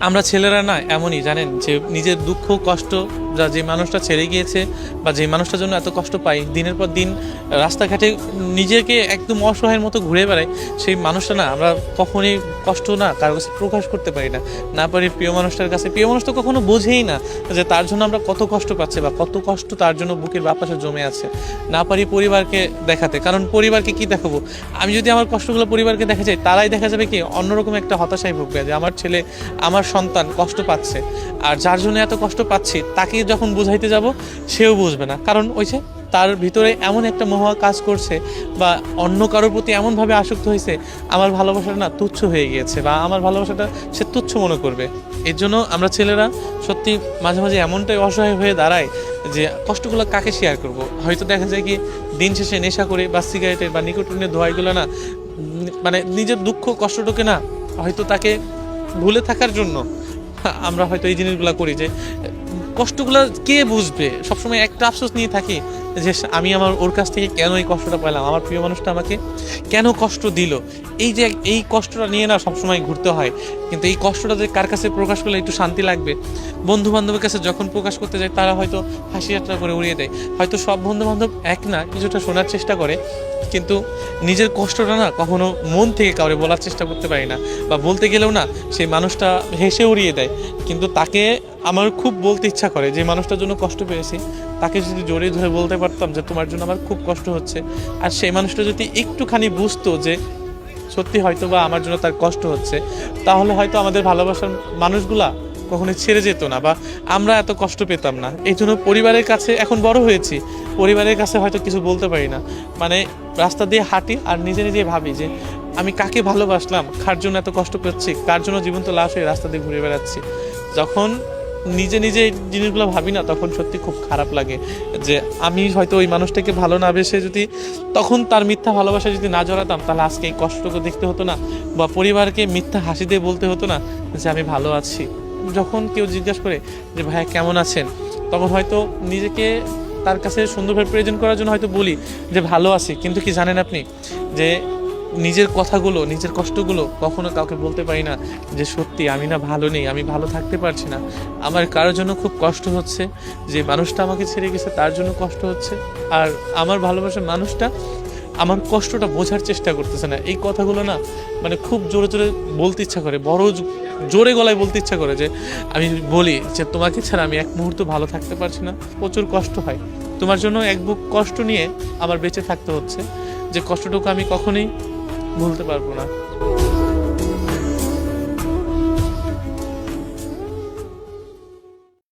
আমরা ছেলেরা না এমনই জানেন, যে নিজের দুঃখ কষ্ট যা যে মানুষটা ছেড়ে গিয়েছে বা যে মানুষটার জন্য এত কষ্ট পাই, দিনের পর দিন রাস্তাঘাটে নিজেকে একদম অসহায়ের মতো ঘুরে বেড়াই, সেই মানুষটা না আমরা কখনোই কষ্ট না কারোর কাছে প্রকাশ করতে পারি না। না পারি প্রিয় মানুষটার কাছে, প্রিয় মানুষ তো কখনো বোঝেই না যে তার জন্য আমরা কত কষ্ট পাচ্ছি বা কত কষ্ট তার জন্য বুকের বাপাসে জমে আছে। না পারি পরিবারকে দেখাতে, কারণ পরিবারকে কি দেখাবো? আমি যদি আমার কষ্টগুলো পরিবারকে দেখা যায়, তারাই দেখা যাবে কি অন্যরকম একটা হতাশায় ভুগবে, যে আমার ছেলে আমার সন্তান কষ্ট পাচ্ছে, আর যার জন্য এত কষ্ট পাচ্ছি তাকে যখন বুঝাইতে যাব সেও বুঝবে না, কারণ ওই যে তার ভিতরে এমন একটা মোহ কাজ করছে বা অন্য কারোর প্রতি এমনভাবে আসক্ত হয়েছে, আমার ভালোবাসাটা না তুচ্ছ হয়ে গিয়েছে বা আমার ভালোবাসাটা সে তুচ্ছ মনে করবে। এর জন্য আমরা ছেলেরা সত্যি মাঝে মাঝে এমনটাই অসহায় হয়ে দাঁড়ায় যে কষ্টগুলো কাকে শেয়ার করব। হয়তো দেখা যায় কি দিন শেষে নেশা করে বা সিগারেটের বা নিকোটিনের ধোঁয়াগুলো না মানে নিজের দুঃখ কষ্টটাকে না হয়তো তাকে ভুলে থাকার জন্য আমরা হয়তো এই জিনিসগুলো করি, যে কষ্টগুলো কে বুঝবে। সবসময় একটা আফসোস নিয়ে থাকি যে আমি আমার ওর কাছ থেকে কেন এই কষ্টটা পেলাম, আমার প্রিয় মানুষটা আমাকে কেন কষ্ট দিল। এই যে এই কষ্টটা নিয়ে না সবসময় ঘুরতে হয়, কিন্তু এই কষ্টটা যে কার কাছে প্রকাশ করলে একটু শান্তি লাগবে। বন্ধু বান্ধবের কাছে যখন প্রকাশ করতে যায় তারা হয়তো হাসি ঠাট্টা করে উড়িয়ে দেয়, হয়তো সব বন্ধু বান্ধব এক না, কিছুটা শোনার চেষ্টা করে, কিন্তু নিজের কষ্টটা না কখনো মন থেকে কাউরে বলার চেষ্টা করতে পারি না, বা বলতে গেলেও না সেই মানুষটা হেসে উড়িয়ে দেয়। কিন্তু তাকে আমার খুব বলতে ইচ্ছা করে, যে মানুষটার জন্য কষ্ট পেয়েছি তাকে যদি জড়িয়ে ধরে বলতে পারতাম যে তোমার জন্য আমার খুব কষ্ট হচ্ছে, আর সেই মানুষটা যদি একটুখানি বুঝতো যে সত্যি হয়তো বা আমার জন্য তার কষ্ট হচ্ছে, তাহলে হয়তো আমাদের ভালোবাসার মানুষগুলা কখনোই ছেড়ে যেত না বা আমরা এত কষ্ট পেতাম না। এই জন্য পরিবারের কাছে এখন বড় হয়েছি, পরিবারের কাছে হয়তো কিছু বলতে পারি না, মানে রাস্তা দিয়ে হাঁটি আর নিজে নিজে ভাবি যে আমি কাকে ভালোবাসলাম, কার জন্য এত কষ্ট পাচ্ছি, কার জন্য জীবন্ত লাশ হয়ে রাস্তা দিয়ে ঘুরে বেড়াচ্ছি। যখন নিজে নিজে এই জিনিসগুলো ভাবি না, তখন সত্যি খুব খারাপ লাগে যে আমি হয়তো ওই মানুষটাকে ভালো না বেসে যদি তখন তার মিথ্যা ভালোবাসা যদি না জড়াতাম, তাহলে আজকে এই কষ্টকে দেখতে হতো না, বা পরিবারকে মিথ্যা হাসি দিয়ে বলতে হতো না যে আমি ভালো আছি। যখন কেউ জিজ্ঞাসা করে যে ভাইয়া কেমন আছেন, তখন হয়তো নিজেকে তার কাছে সুন্দরভাবে প্রেজেন্ট করার জন্য হয়তো বলি যে ভালো আছি, কিন্তু কি জানেন আপনি যে নিজের কথাগুলো নিজের কষ্টগুলো কখনো কাউকে বলতে পারি না, যে সত্যি আমি না ভালো নেই, আমি ভালো থাকতে পারছি না, আমার কারোর জন্য খুব কষ্ট হচ্ছে, যে মানুষটা আমাকে ছেড়ে গেছে তার জন্য কষ্ট হচ্ছে, আর আমার ভালোবাসার মানুষটা আমার কষ্টটা বোঝার চেষ্টা করতেছে না। এই কথাগুলো না মানে খুব জোরে জোরে বলতে ইচ্ছা করে, বড় জোরে গলায় বলতে ইচ্ছা করে, যে আমি বলি যে তোমাকে ছাড়া আমি এক মুহূর্ত ভালো থাকতে পারছি না, প্রচুর কষ্ট হয়, তোমার জন্য এক বুক কষ্ট নিয়ে আমার বেঁচে থাকতে হচ্ছে, যে কষ্টটুকু আমি কখনোই ভুলতে পারবো না।